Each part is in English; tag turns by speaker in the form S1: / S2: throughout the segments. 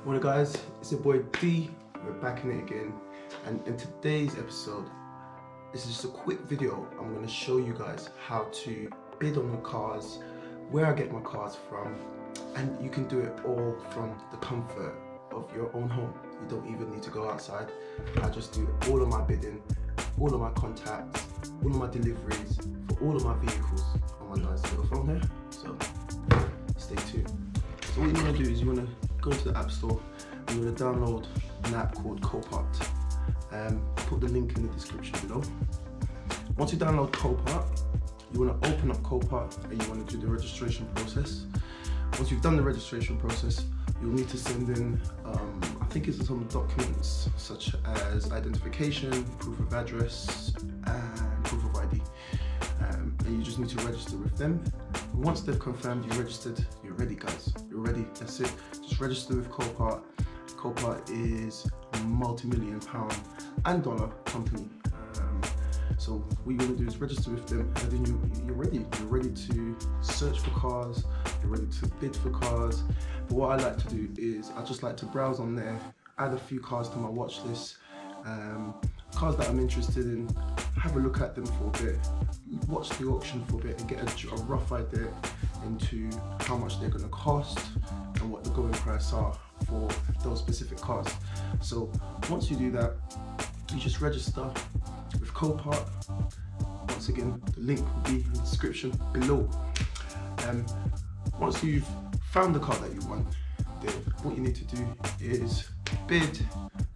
S1: Morning guys, it's your boy D. We're back in it again, and in today's episode, this is just a quick video. I'm going to show you guys how to bid on the cars, where I get my cars from, and you can do it all from the comfort of your own home. You don't even need to go outside. I just do all of my bidding, all of my contacts, all of my deliveries for all of my vehicles on my nice little phone here. So stay tuned. So what you want to do is you want to go to the App Store and you want to download an app called COPART. I'll put the link in the description below. Once you download COPART, you want to open up COPART and you want to do the registration process. Once you've done the registration process, you'll need to send in, I think it's some documents such as identification, proof of address, and proof of ID. And you just need to register with them. And once they've confirmed you registered, you're ready guys, you're ready, that's it. Just register with COPART. COPART is a multi-million pound and dollar company. So what you want to do is register with them, and then you're ready. You're ready to search for cars, you're ready to bid for cars. But what I like to do is I just like to browse on there, add a few cars to my watch list, cars that I'm interested in, have a look at them for a bit, watch the auction for a bit and get a rough idea into how much they're going to cost and what the going price are for those specific cars. So once you do that, you just register with COPART. Once again, the link will be in the description below. Once you've found the car that you want, then what you need to do is bid,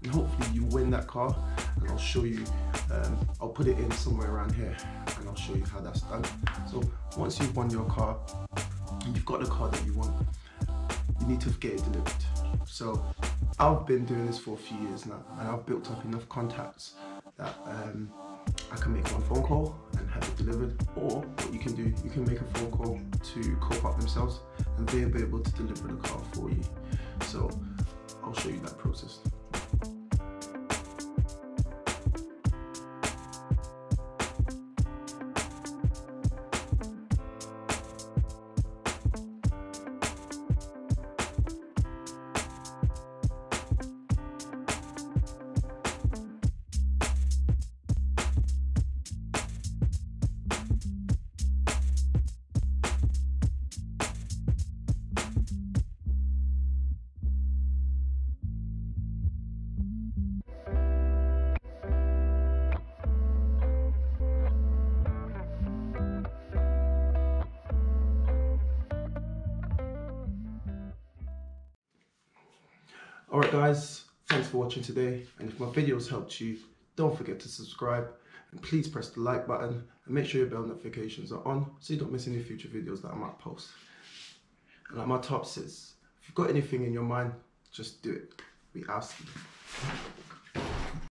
S1: and hopefully you win that car. And I'll show you, I'll put it in somewhere around here and I'll show you how that's done. So once you've won your car and you've got the car that you want, you need to get it delivered. So I've been doing this for a few years now, and I've built up enough contacts that I can make one phone call and have it delivered. Or what you can do, you can make a phone call to COPART themselves and they'll be able to deliver the car for you. So I'll show you that process. Alright guys, thanks for watching today, and if my videos helped you, don't forget to subscribe and please press the like button and make sure your bell notifications are on so you don't miss any future videos that I might post. And like my top says, if you've got anything in your mind, just do it. We ask you.